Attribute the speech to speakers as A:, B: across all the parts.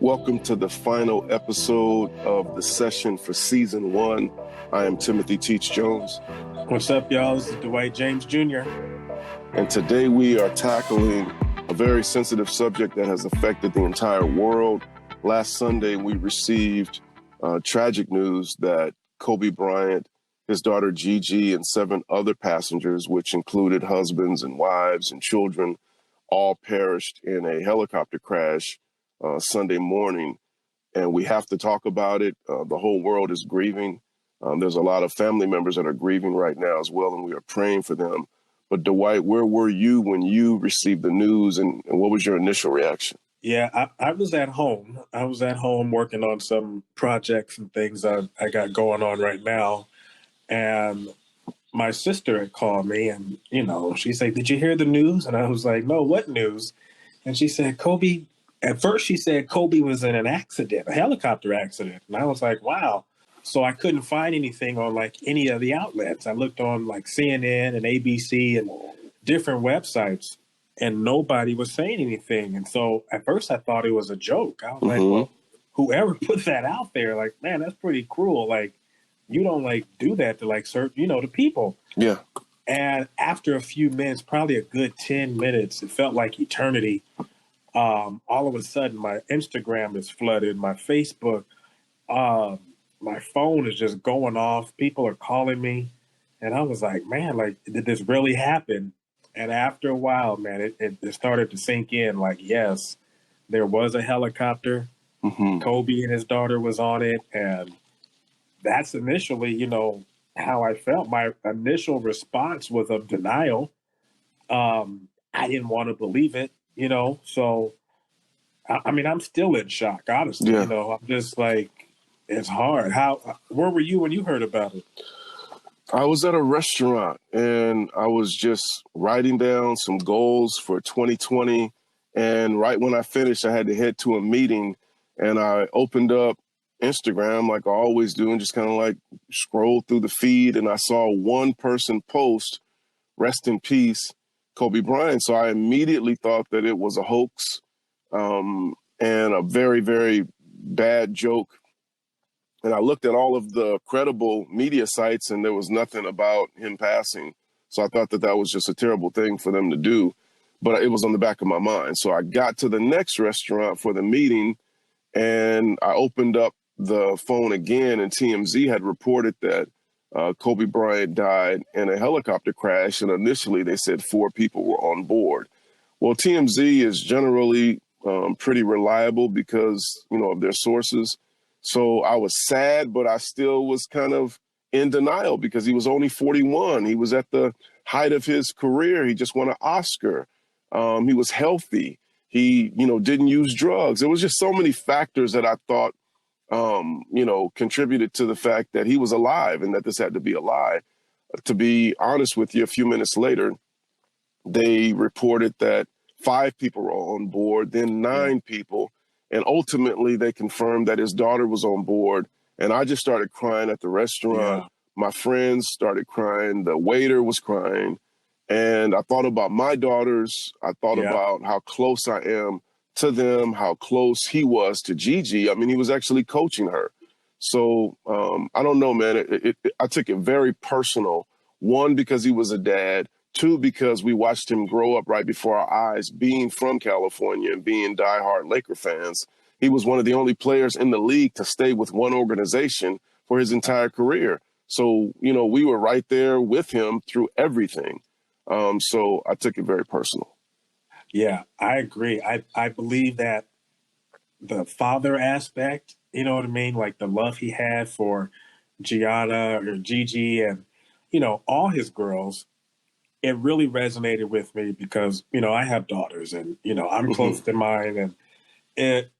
A: Welcome to the final episode of the session for season 1. I am Timothy Teach Jones.
B: What's up, y'all? This is Dwight James Jr.
A: And today we are tackling a very sensitive subject that has affected the entire world. Last Sunday, we received tragic news that Kobe Bryant, his daughter Gigi, and 7 other passengers, which included husbands and wives and children, all perished in a helicopter crash Sunday morning. And we have to talk about it. The whole world is grieving. There's a lot of family members that are grieving right now as well, and we are praying for them. But Dwight, where were you when you received the news, and what was your initial reaction?
B: Yeah, I was at home. I was at home working on some projects and things I got going on right now. And my sister had called me and, she said, "Did you hear the news?" And I was like, "No, what news?" And she said, "Kobe," at first she said Kobe was in an accident, a helicopter accident. And I was like, wow. So I couldn't find anything on like any of the outlets. I looked on like CNN and ABC and different websites, and nobody was saying anything. And so at first I thought it was a joke. I was like, well, whoever put that out there, like, man, that's pretty cruel. Like, you don't like do that to like certain, to people.
A: Yeah.
B: And after a few minutes, probably a good 10 minutes, it felt like eternity. All of a sudden, my Instagram is flooded, my Facebook, my phone is just going off. People are calling me. And I was like, man, like, did this really happen? And after a while, man, it started to sink in. Like, yes, there was a helicopter. Kobe and his daughter was on it. And that's initially, how I felt. My initial response was of denial. I didn't want to believe it, So, I mean, I'm still in shock, honestly.
A: Yeah.
B: I'm just like, it's hard. Where were you when you heard about it?
A: I was at a restaurant and I was just writing down some goals for 2020. And right when I finished, I had to head to a meeting, and I opened up Instagram like I always do and just kind of like scrolled through the feed, and I saw one person post, "Rest in peace, Kobe Bryant." So I immediately thought that it was a hoax and a very, very bad joke. And I looked at all of the credible media sites, and there was nothing about him passing. So I thought that was just a terrible thing for them to do. But it was on the back of my mind. So I got to the next restaurant for the meeting, and I opened up the phone again, and TMZ had reported that Kobe Bryant died in a helicopter crash. And initially they said 4 people were on board. Well, TMZ is generally pretty reliable because, of their sources. So I was sad, but I still was kind of in denial because he was only 41. He was at the height of his career. He just won an Oscar. He was healthy. He, didn't use drugs. There was just so many factors that I thought, contributed to the fact that he was alive and that this had to be a lie. To be honest with you, a few minutes later, they reported that 5 people were on board, then 9 people. And ultimately, they confirmed that his daughter was on board. And I just started crying at the restaurant. Yeah. My friends started crying. The waiter was crying. And I thought about my daughters. I thought about how close I am to them, how close he was to Gigi. I mean, he was actually coaching her. So I don't know, man. I took it very personal. 1, because he was a dad. 2, because we watched him grow up right before our eyes, being from California and being diehard Laker fans. He was one of the only players in the league to stay with one organization for his entire career. So, we were right there with him through everything. So I took it very personal.
B: Yeah, I agree. I believe that the father aspect, you know what I mean? Like the love he had for Gianna or Gigi and, all his girls, it really resonated with me because, I have daughters and, I'm close to mine, and it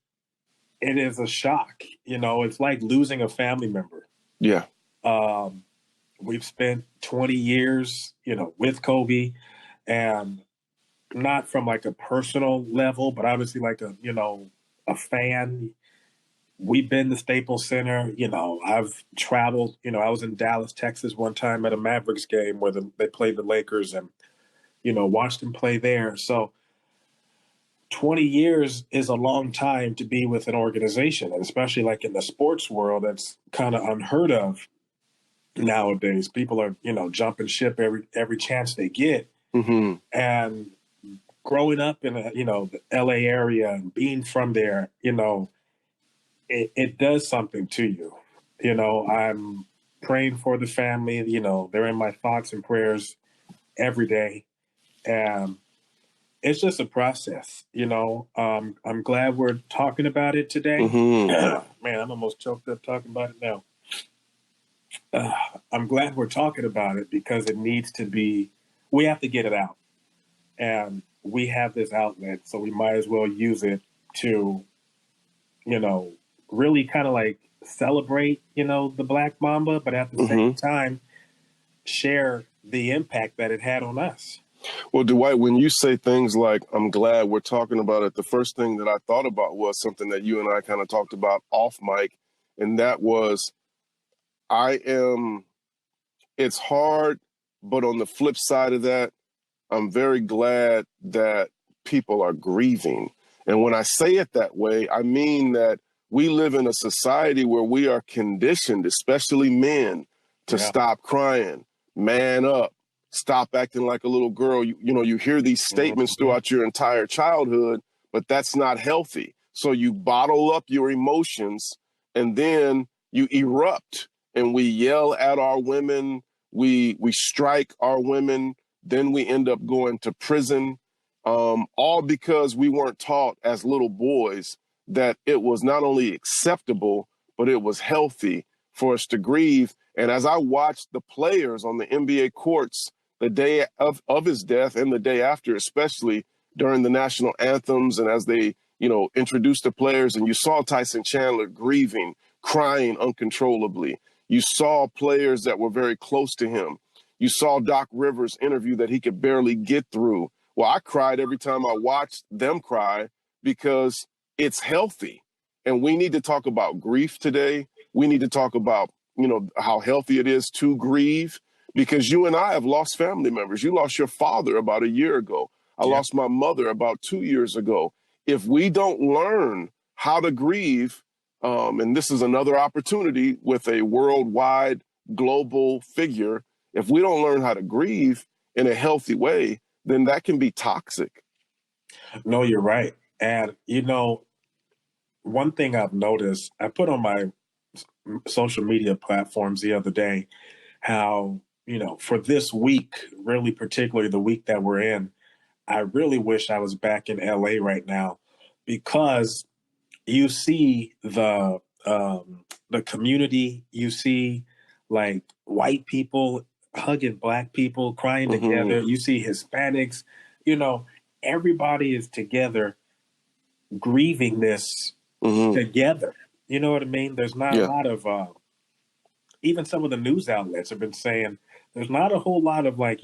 B: is a shock. It's like losing a family member.
A: Yeah.
B: We've spent 20 years, with Kobe, and not from like a personal level, but obviously like a fan. We've been to Staples Center. I've traveled. I was in Dallas, Texas one time at a Mavericks game where they played the Lakers, and, watched them play there. So 20 years is a long time to be with an organization, and especially like in the sports world, that's kind of unheard of nowadays. People are, jumping ship every chance they get.
A: Mm-hmm.
B: And growing up in the LA area and being from there, it does something to you. I'm praying for the family. They're in my thoughts and prayers every day. And it's just a process. I'm glad we're talking about it today.
A: Mm-hmm.
B: Man, I'm almost choked up talking about it now. I'm glad we're talking about it because it needs to be, we have to get it out. And we have this outlet, so we might as well use it to, really kind of like celebrate, the Black Mamba, but at the same
A: Mm-hmm.
B: time, share the impact that it had on us.
A: Well, Dwight, when you say things like, I'm glad we're talking about it, the first thing that I thought about was something that you and I kind of talked about off mic. And that was, it's hard, but on the flip side of that, I'm very glad that people are grieving. And when I say it that way, I mean that we live in a society where we are conditioned, especially men, to stop crying, man up, stop acting like a little girl. You hear these statements throughout your entire childhood, but that's not healthy. So you bottle up your emotions and then you erupt, and we yell at our women, we strike our women, then we end up going to prison, all because we weren't taught as little boys that it was not only acceptable, but it was healthy for us to grieve. And as I watched the players on the NBA courts the day of his death and the day after, especially during the national anthems and as they, introduced the players, and you saw Tyson Chandler grieving, crying uncontrollably. You saw players that were very close to him. You saw Doc Rivers' interview that he could barely get through. Well, I cried every time I watched them cry because it's healthy. And we need to talk about grief today. We need to talk about, how healthy it is to grieve, because you and I have lost family members. You lost your father about a year ago. I lost my mother about 2 years ago. If we don't learn how to grieve, and this is another opportunity with a worldwide global figure, if we don't learn how to grieve in a healthy way, then that can be toxic.
B: No, you're right. And, one thing I've noticed, I put on my social media platforms the other day how, for this week, really particularly the week that we're in, I really wish I was back in LA right now, because you see the community, you see like white people hugging black people, crying together. You see Hispanics, everybody is together grieving this together. You know what I mean? There's not a lot of even some of the news outlets have been saying there's not a whole lot of like,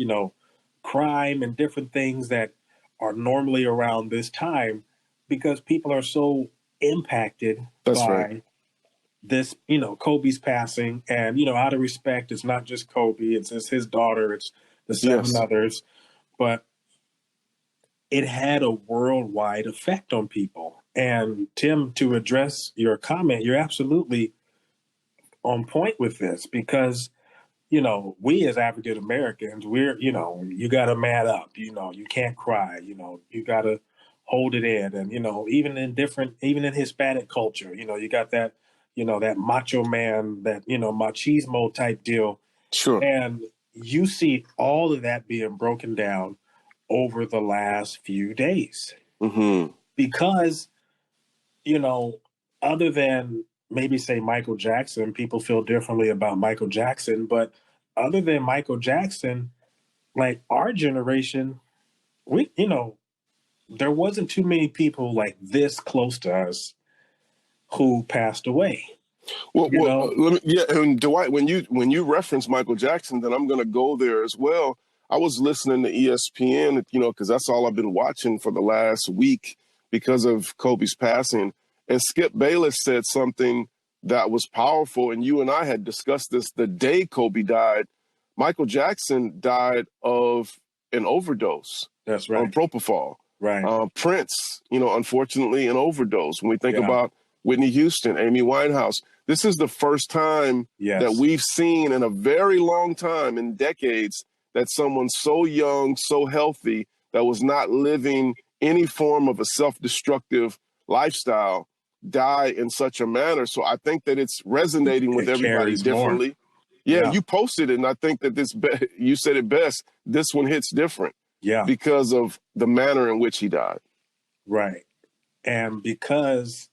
B: crime and different things that are normally around this time, because people are so impacted by this, Kobe's passing. And, out of respect, it's not just Kobe, it's his daughter, it's the seven others. But it had a worldwide effect on people. And Tim, to address your comment, you're absolutely on point with this, because we as African Americans, we're, you got to man up, you can't cry, you got to hold it in. And, even in Hispanic culture, you got that, that macho man, that, machismo type deal.
A: Sure.
B: And you see all of that being broken down over the last few days. Because, other than maybe say Michael Jackson, people feel differently about Michael Jackson, but other than Michael Jackson, like our generation, we, there wasn't too many people like this close to us who passed away.
A: Well, and Dwight, when you reference Michael Jackson, then I'm going to go there as well. I was listening to ESPN, because that's all I've been watching for the last week because of Kobe's passing. And Skip Bayless said something that was powerful, and you and I had discussed this the day Kobe died. Michael Jackson died of an overdose.
B: That's right.
A: On propofol.
B: Right.
A: Prince, unfortunately, an overdose. When we think
B: Yeah.
A: about Whitney Houston, Amy Winehouse, this is the first time that
B: Yes.
A: we've seen in a very long time, in decades, that someone so young, so healthy, that was not living any form of a self-destructive lifestyle, die in such a manner. So I think that it's resonating with
B: It
A: everybody
B: carries more.
A: differently. Yeah,
B: Yeah.
A: you posted it, and I think that you said it best. This one hits different
B: Yeah.
A: because of the manner in which he died.
B: Right. And because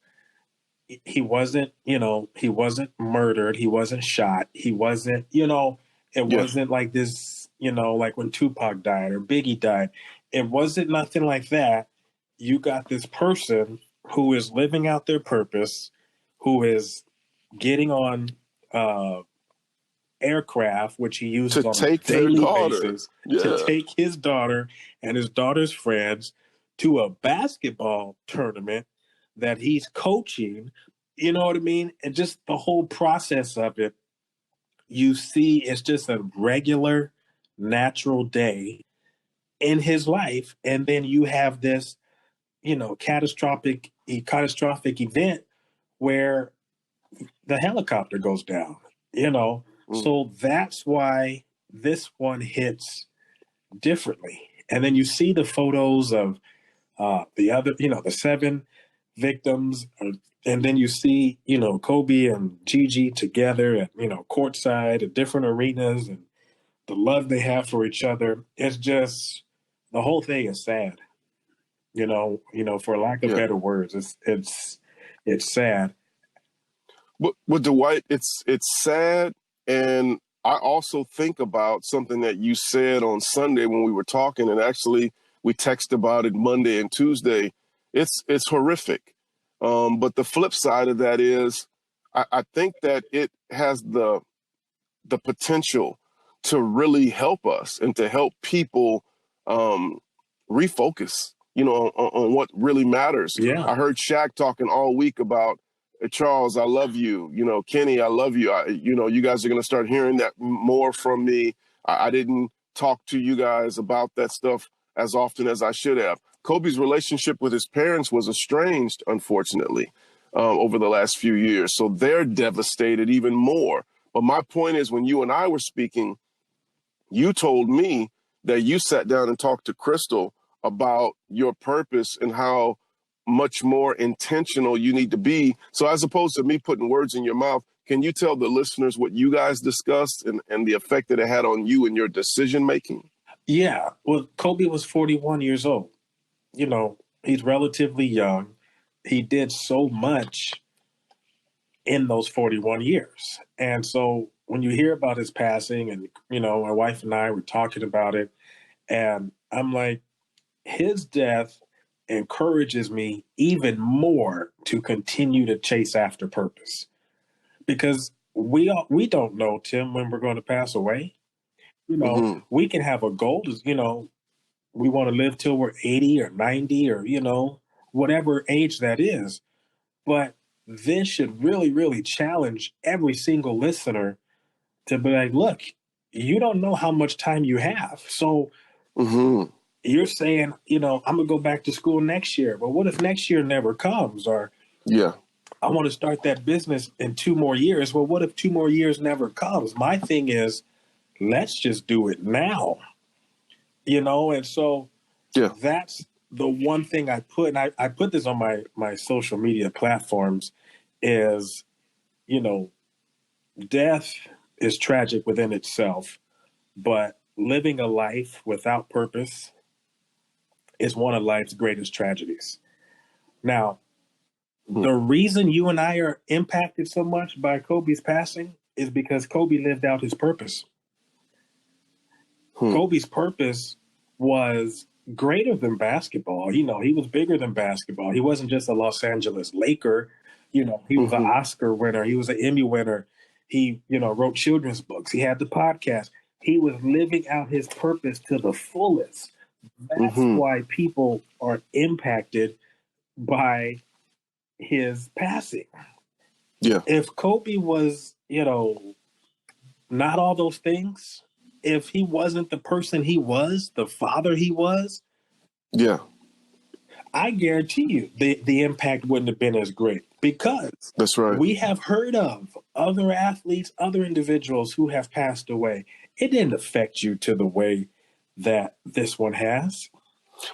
B: he wasn't, he wasn't murdered, he wasn't shot, he wasn't, it
A: Yeah,
B: wasn't like this, like when Tupac died or Biggie died. It wasn't nothing like that. You got this person who is living out their purpose, who is getting on uh, aircraft, which he
A: to
B: uses on a
A: take their
B: daily
A: daughter.
B: basis, to
A: Yeah,
B: take his daughter and his daughter's friends to a basketball tournament that he's coaching. You know what I mean? And just the whole process of it, you see, it's just a regular, natural day in his life. And then you have this, catastrophic event where the helicopter goes down, you know.
A: mm,
B: So that's why this one hits differently. And then you see the photos of the other, the seven victims, and then you see, Kobe and Gigi together at, courtside at different arenas, and the love they have for each other. It's just the whole thing is sad. For lack of
A: yeah.
B: better words, it's sad.
A: But Dwight, it's sad, and I also think about something that you said on Sunday when we were talking, and actually we texted about it Monday and Tuesday. It's horrific, but the flip side of that is, I think that it has the potential to really help us and to help people um, refocus, on what really matters.
B: Yeah.
A: I heard Shaq talking all week about Charles, I love you. Kenny, I love you. You guys are going to start hearing that more from me. I didn't talk to you guys about that stuff as often as I should have. Kobe's relationship with his parents was estranged, unfortunately, over the last few years. So they're devastated even more. But my point is, when you and I were speaking, you told me that you sat down and talked to Crystal about your purpose and how much more intentional you need to be. So as opposed to me putting words in your mouth, can you tell the listeners what you guys discussed and the effect that it had on you and your decision making?
B: Yeah. Well, Kobe was 41 years old. He's relatively young. He did so much in those 41 years. And so when you hear about his passing, and, my wife and I were talking about it, and I'm like, his death encourages me even more to continue to chase after purpose, because we don't know, Tim, when we're going to pass away.
A: Mm-hmm.
B: We can have a goal, we want to live till we're 80 or 90 or, whatever age that is. But this should really, really challenge every single listener to be like, look, you don't know how much time you have. So
A: Mm-hmm.
B: you're saying, I'm going to go back to school next year. But what if next year never comes? Or
A: Yeah.
B: I want to start that business in 2 more years. Well, what if 2 more years never comes? My thing is, let's just do it now, And so
A: Yeah.
B: that's the one thing I put, and I put this on my social media platforms, is, you know, death is tragic within itself, but living a life without purpose is one of life's greatest tragedies. Now,
A: Mm-hmm.
B: the reason you and I are impacted so much by Kobe's passing is because Kobe lived out his purpose. Kobe's purpose was greater than basketball. He was bigger than basketball. He wasn't just a Los Angeles Laker. He was an
A: Mm-hmm.
B: Oscar winner. He was an Emmy winner. He, wrote children's books. He had the podcast. He was living out his purpose to the fullest. That's
A: Mm-hmm.
B: why people are impacted by his passing.
A: Yeah.
B: If Kobe was, not all those things, if he wasn't the person he was, the father he was,
A: Yeah.
B: I guarantee you the impact wouldn't have been as great because
A: That's right.
B: we have heard of other athletes, other individuals who have passed away. It didn't affect you to the way that this one has.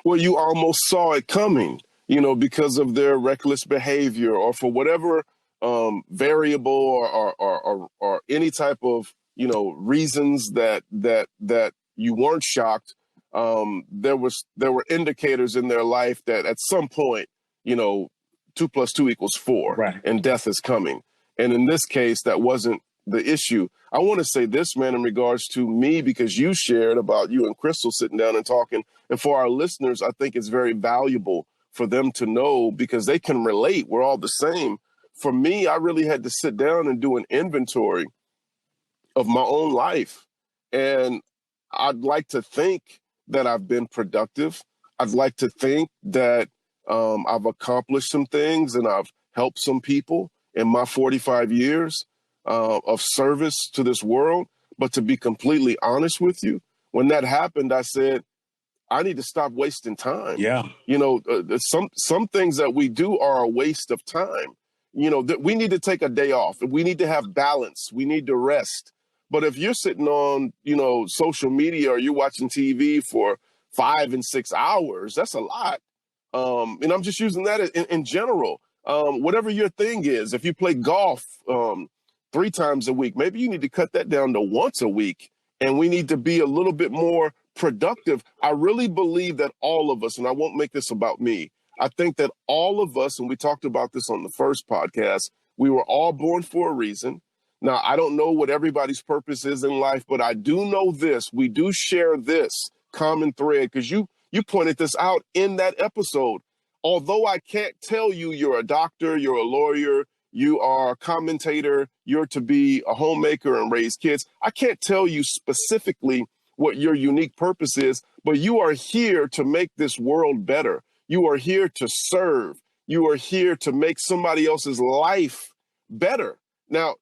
A: Well, you almost saw it coming, because of their reckless behavior or for whatever variable or any type of reasons that you weren't shocked. There were indicators in their life that at some point, 2 + 2 = 4,
B: Right.
A: and death is coming. And in this case, that wasn't the issue. I want to say this, man, in regards to me, because you shared about you and Crystal sitting down and talking. And for our listeners, I think it's very valuable for them to know because they can relate. We're all the same. For me, I really had to sit down and do an inventory of my own life. And I'd like to think that I've been productive. I'd like to think that I've accomplished some things and I've helped some people in my 45 years of service to this world. But to be completely honest with you, when that happened, I said, I need to stop wasting time.
B: Yeah.
A: Some things that we do are a waste of time. We need to take a day off. We need to have balance. We need to rest. But if you're sitting on, social media or you're watching TV for 5 and 6 hours, that's a lot. And I'm just using that in general. Whatever your thing is, if you play golf 3 times a week, maybe you need to cut that down to once a week. And we need to be a little bit more productive. I really believe that all of us, and I won't make this about me, I think that all of us, and we talked about this on the first podcast, we were all born for a reason. Now, I don't know what everybody's purpose is in life, but I do know this. We do share this common thread because you pointed this out in that episode. Although I can't tell you you're a doctor, you're a lawyer, you are a commentator, you're to be a homemaker and raise kids, I can't tell you specifically what your unique purpose is, but you are here to make this world better. You are here to serve. You are here to make somebody else's life better. Now,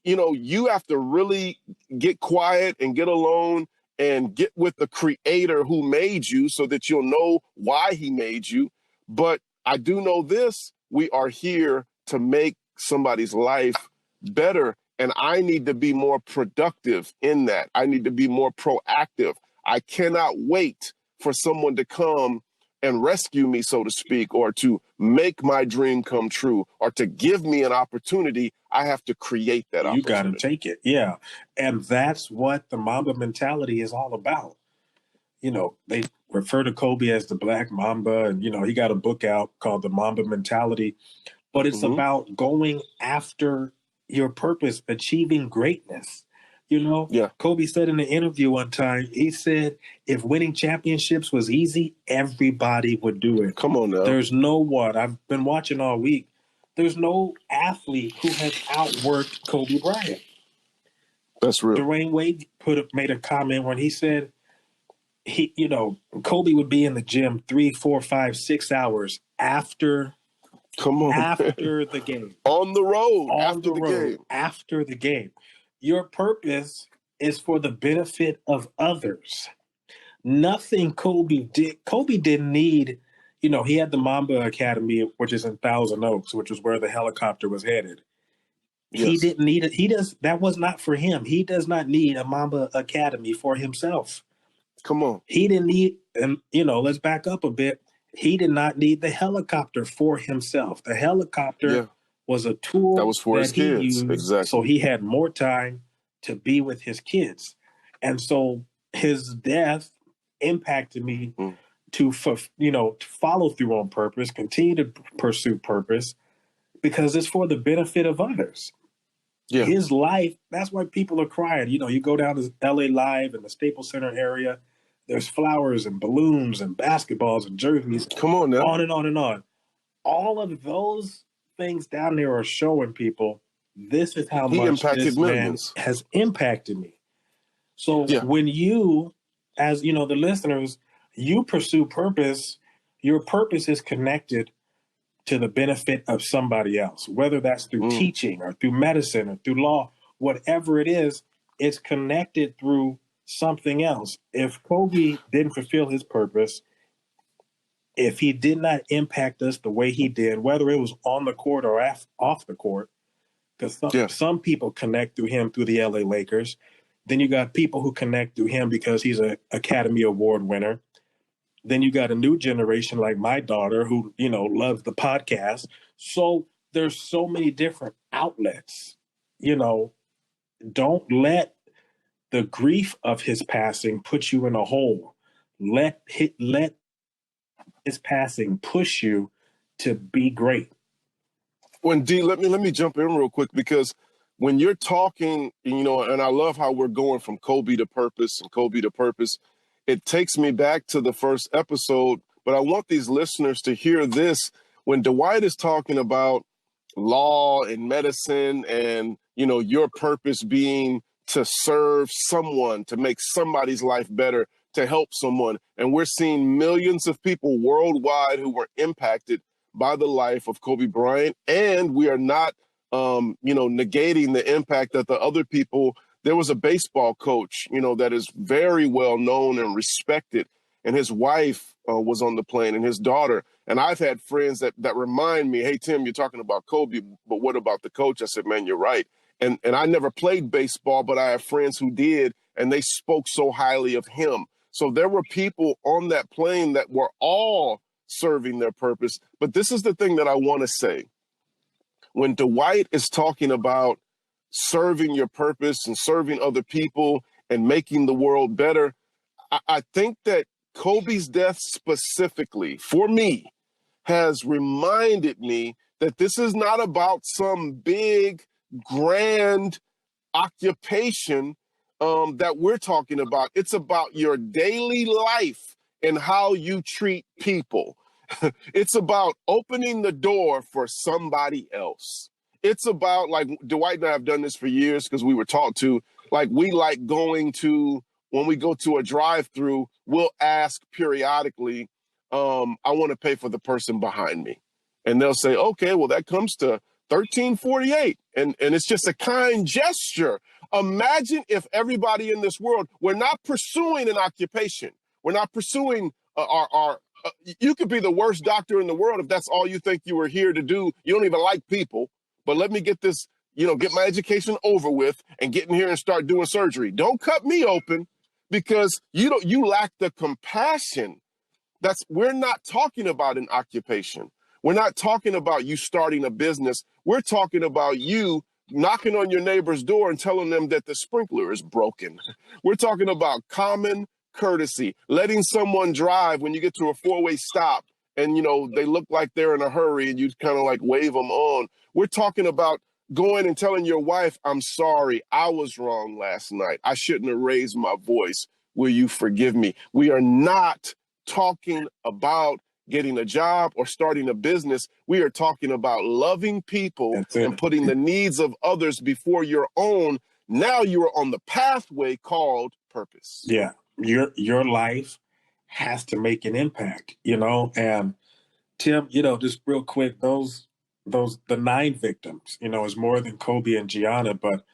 A: you have to really get quiet and get alone and get with the creator who made you so that you'll know why he made you. But I do know this, we are here to make somebody's life better. And I need to be more productive in that. I need to be more proactive. I cannot wait for someone to come and rescue me, so to speak, or to make my dream come true, or to give me an opportunity. I have to create that opportunity.
B: You got to take it. Yeah. And that's what the Mamba mentality is all about. They refer to Kobe as the Black Mamba, and, he got a book out called The Mamba Mentality. But it's about going after your purpose, achieving greatness.
A: Yeah.
B: Kobe said in an interview one time, he said, if winning championships was easy, everybody would do it.
A: Come on now.
B: There's no one. I've been watching all week. There's no athlete who has outworked Kobe Bryant.
A: That's real.
B: Dwayne Wade made a comment when he said, Kobe would be in the gym 3, 4, 5, 6 hours after the game.
A: On the road.
B: After the game. Your purpose is for the benefit of others. Nothing Kobe did. Kobe didn't need, he had the Mamba Academy, which is in Thousand Oaks, which was where the helicopter was headed. Yes. He didn't need it. That was not for him. He does not need a Mamba Academy for himself.
A: Come on.
B: He didn't need, and let's back up a bit. He did not need the helicopter for himself. The helicopter was a tool
A: that was for his kids.
B: Used,
A: exactly.
B: So he had more time to be with his kids. And so his death impacted me to follow through on purpose, continue to pursue purpose, because it's for the benefit of others. Yeah. His life, that's why people are crying. You go down to LA Live in the Staples Center area, there's flowers and balloons and basketballs and jerseys.
A: Come on now.
B: On and on and on. All of ththose things down there are showing people this is how much this man has impacted me. So when you, as the listeners, you pursue purpose, your purpose is connected to the benefit of somebody else, whether that's through teaching or through medicine or through law, whatever it is, it's connected through something else. If Kobe didn't fulfill his purpose, if he did not impact us the way he did, whether it was on the court or off the court, because
A: Yeah.
B: some people connect through him through the LA Lakers. Then you got people who connect through him because he's an Academy Award winner. Then you got a new generation like my daughter who, loves the podcast. So there's so many different outlets. Don't let the grief of his passing put you in a hole. Let his passing push you to be great.
A: When D, let me jump in real quick, because when you're talking, and I love how we're going from Kobe to purpose and Kobe to purpose, it takes me back to the first episode. But I want these listeners to hear this. When Dwight is talking about law and medicine and, your purpose being to serve someone, to make somebody's life better, to help someone. And we're seeing millions of people worldwide who were impacted by the life of Kobe Bryant. And we are not, negating the impact that the other people. There was a baseball coach, that is very well known and respected. And his wife was on the plane, and his daughter. And I've had friends that remind me, hey, Tim, you're talking about Kobe, but what about the coach? I said, man, you're right. And I never played baseball, but I have friends who did, and they spoke so highly of him. So there were people on that plane that were all serving their purpose. But this is the thing that I want to say. When Dwight is talking about serving your purpose and serving other people and making the world better, I think that Kobe's death specifically, for me, has reminded me that this is not about some big, grand occupation that we're talking about. It's about your daily life and how you treat people. It's about opening the door for somebody else. It's about, like, Dwight and I have done this for years because we were taught to, like, we like going to, when we go to a drive-through, we'll ask periodically, I want to pay for the person behind me. And they'll say, okay, well, that comes to $13.48. And it's just a kind gesture. Imagine if everybody in this world, we're not pursuing an occupation. We're not pursuing you could be the worst doctor in the world if that's all you think you were here to do. You don't even like people, but let me get this, get my education over with and get in here and start doing surgery. Don't cut me open, because you lack the compassion. We're not talking about an occupation. We're not talking about you starting a business. We're talking about you knocking on your neighbor's door and telling them that the sprinkler is broken. We're talking about common courtesy, letting someone drive when you get to a four-way stop and, they look like they're in a hurry and you kind of like wave them on. We're talking about going and telling your wife, I'm sorry, I was wrong last night. I shouldn't have raised my voice. Will you forgive me? We are not talking about getting a job or starting a business. We are talking about loving people and putting the needs of others before your own. Now you are on the pathway called purpose.
B: Yeah. Your life has to make an impact, and Tim, just real quick, the 9 victims, is more than Kobe and Gianna, but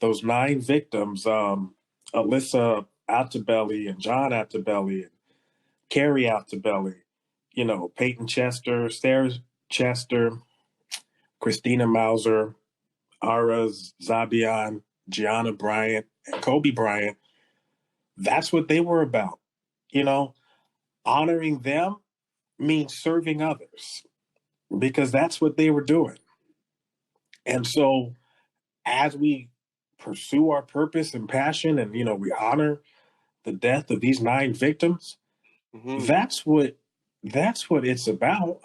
B: those 9 victims, Alyssa Altobelli and John Altobelli and Carrie Altobelli, Peyton Chester, Sarah Chester, Christina Mauser, Ara Zabian, Gianna Bryant, and Kobe Bryant. That's what they were about. Honoring them means serving others, because that's what they were doing. And so as we pursue our purpose and passion and, we honor the death of these 9 victims, that's what it's about.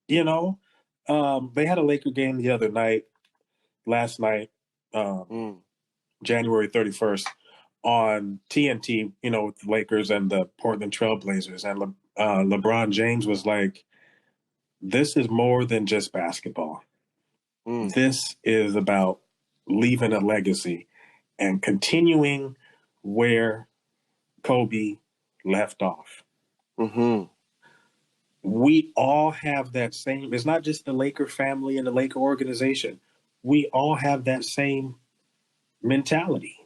B: They had a Laker game the other night, last night, January 31st, on TNT, with the Lakers and the Portland Trailblazers. And LeBron James was like, this is more than just basketball. This is about leaving a legacy and continuing where Kobe left off. We all have that same, it's not just the Laker family and the Laker organization. We all have that same mentality.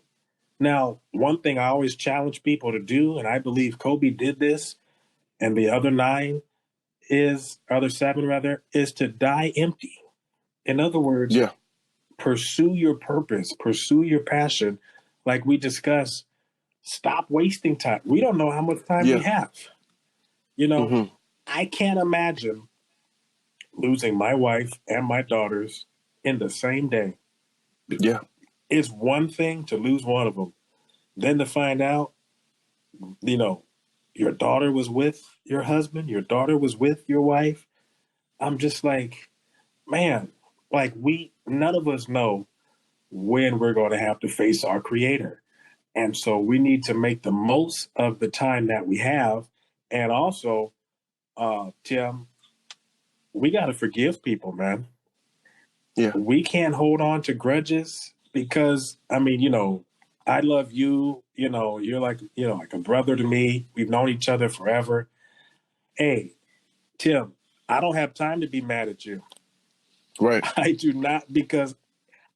B: Now, one thing I always challenge people to do, and I believe Kobe did this, and the other 9, other 7 rather, is to die empty. In other words,
A: Yeah.
B: pursue your purpose, pursue your passion. Like we discussed, stop wasting time. We don't know how much time we
A: Yeah.
B: have. You know,
A: Hmm.
B: I can't imagine losing my wife and my daughters in the same day.
A: Yeah.
B: It's one thing to lose one of them, then to find out, you know, your daughter was with your husband, your daughter was with your wife. I'm just like, man, like none of us know when we're going to have to face our creator. And so we need to make the most of the time that we have. And also, Tim, we got to forgive people, man.
A: Yeah.
B: We can't hold on to grudges because, I mean, I love you. You're like, like a brother to me. We've known each other forever. Hey, Tim, I don't have time to be mad at you.
A: Right.
B: I do not, because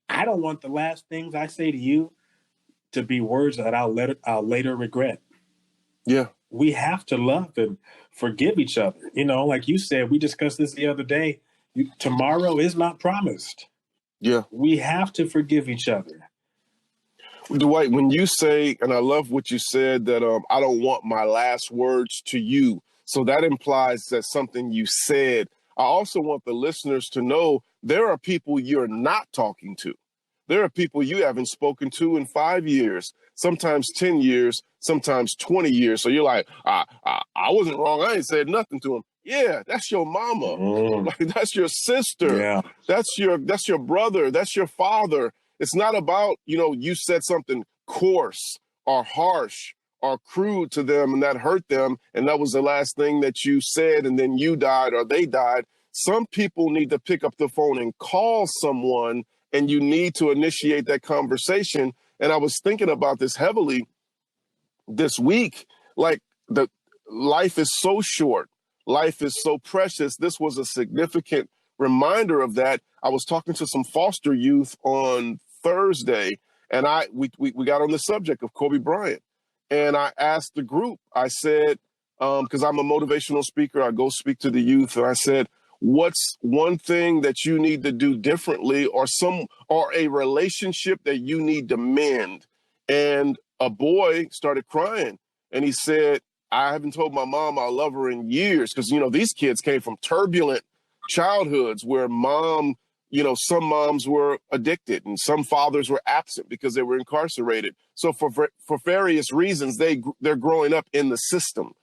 B: I don't want the last things I say to you to be words that I'll later regret.
A: Yeah.
B: We have to love and forgive each other. Like you said, we discussed this the other day. Tomorrow is not promised.
A: Yeah.
B: We have to forgive each other.
A: Dwight, when you say, and I love what you said, that I don't want my last words to you. So that implies that something you said. I also want the listeners to know there are people you're not talking to. There are people you haven't spoken to in 5 years, sometimes 10 years, sometimes 20 years. So you're like, I wasn't wrong. I ain't said nothing to him. Yeah, that's your mama. Like, that's your sister.
B: Yeah.
A: That's your brother. That's your father. It's not about, you said something coarse or harsh or crude to them and that hurt them. And that was the last thing that you said. And then you died or they died. Some people need to pick up the phone and call someone, and you need to initiate that conversation. And I was thinking about this heavily this week. Like, the life is so short. Life is so precious. This was a significant reminder of that. I was talking to some foster youth on Thursday, and we got on the subject of Kobe Bryant. And I asked the group, I said, because I'm a motivational speaker, I go speak to the youth, and I said, what's one thing that you need to do differently, or a relationship that you need to mend? And a boy started crying, and he said, I haven't told my mom I love her in years, because, these kids came from turbulent childhoods where some moms were addicted and some fathers were absent because they were incarcerated. So for various reasons, they're growing up in the system.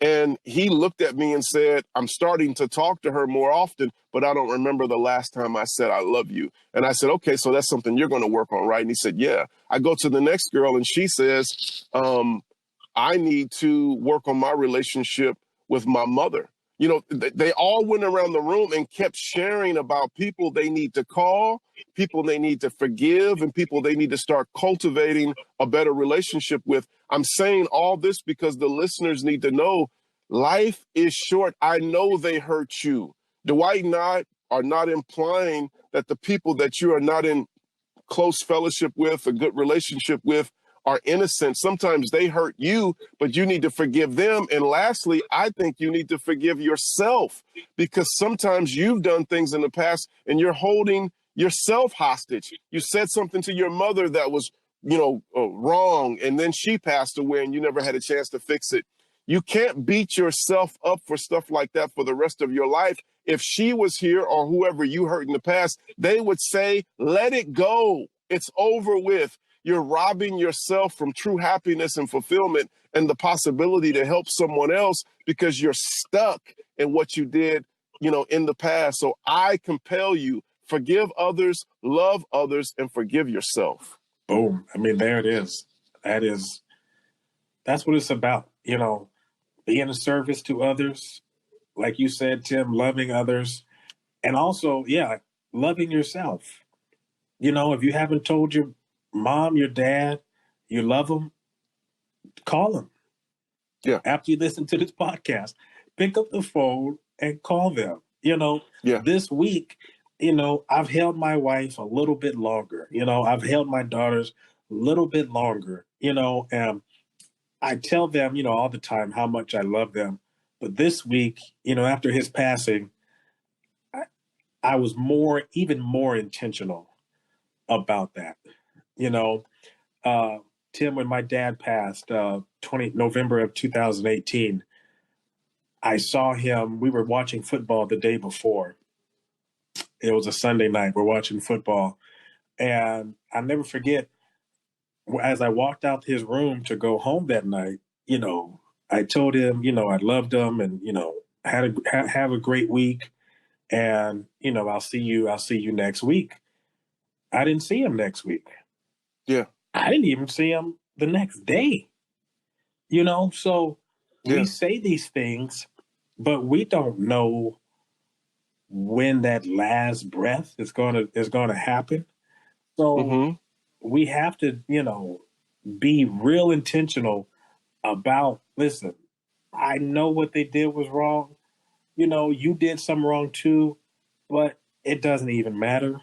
A: And he looked at me and said, I'm starting to talk to her more often, but I don't remember the last time I said, I love you. And I said, okay, so that's something you're going to work on, right? And he said, yeah. I go to the next girl and she says, I need to work on my relationship with my mother. They all went around the room and kept sharing about people they need to call, people they need to forgive, and people they need to start cultivating a better relationship with. I'm saying all this because the listeners need to know life is short. I know they hurt you. Dwight and I are not implying that the people that you are not in close fellowship with, a good relationship with, are innocent. Sometimes they hurt you, but you need to forgive them. And lastly, I think you need to forgive yourself, because sometimes you've done things in the past and you're holding yourself hostage. You said something to your mother that was, wrong, and then she passed away and you never had a chance to fix it. You can't beat yourself up for stuff like that for the rest of your life. If she was here, or whoever you hurt in the past, they would say, let it go. It's over with. You're robbing yourself from true happiness and fulfillment and the possibility to help someone else because you're stuck in what you did, in the past. So I compel you, forgive others, love others, and forgive yourself.
B: Boom. I mean, there it is. That's what it's about. Being a service to others, like you said, Tim, loving others, and also, yeah, loving yourself. If you haven't told your mom, your dad, you love them, call them.
A: Yeah.
B: After you listen to this podcast, pick up the phone and call them.
A: Yeah.
B: This week, I've held my wife a little bit longer. I've held my daughters a little bit longer, and I tell them, all the time how much I love them. But this week, after his passing, I was even more intentional about that. You know, Tim, when my dad passed, November of 2018, I saw him. We were watching football the day before. It was a Sunday night. We're watching football, and I'll never forget, as I walked out his room to go home that night, I told him, I loved him, and have a great week, and I'll see you next week. I didn't see him next week.
A: Yeah.
B: I didn't even see him the next day. So we say these things, but we don't know when that last breath is gonna happen. So we have to, be real intentional about, listen, I know what they did was wrong. You did something wrong too, but it doesn't even matter.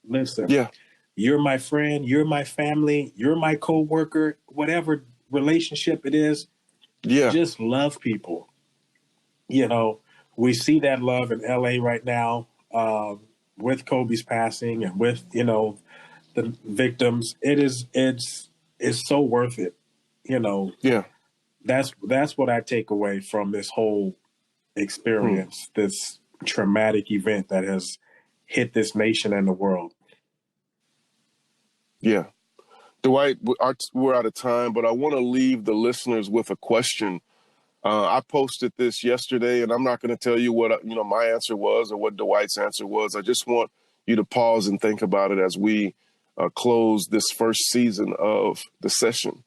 B: Listen, you're my friend, you're my family, you're my coworker, whatever relationship it is, just love people. We see that love in LA right now, with Kobe's passing and with, the victims. It's so worth it. That's what I take away from this whole experience, this traumatic event that has hit this nation and the world.
A: Yeah. Dwight, we're out of time, but I want to leave the listeners with a question. I posted this yesterday, and I'm not going to tell you what my answer was or what Dwight's answer was. I just want you to pause and think about it as we close this first season of the session.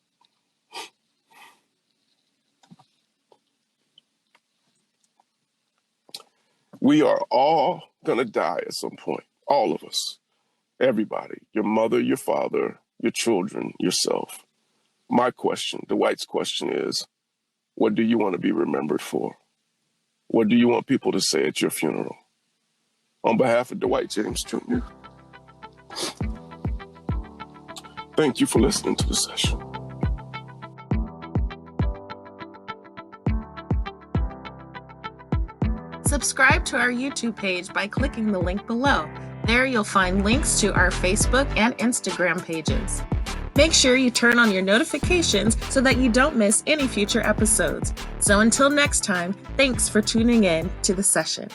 A: We are all going to die at some point, all of us, everybody, your mother, your father, your children, yourself. My question, Dwight's question is, what do you want to be remembered for? What do you want people to say at your funeral? On behalf of Dwight James Jr., thank you for listening to the session.
C: Subscribe to our YouTube page by clicking the link below. There you'll find links to our Facebook and Instagram pages. Make sure you turn on your notifications so that you don't miss any future episodes. So until next time, thanks for tuning in to the session.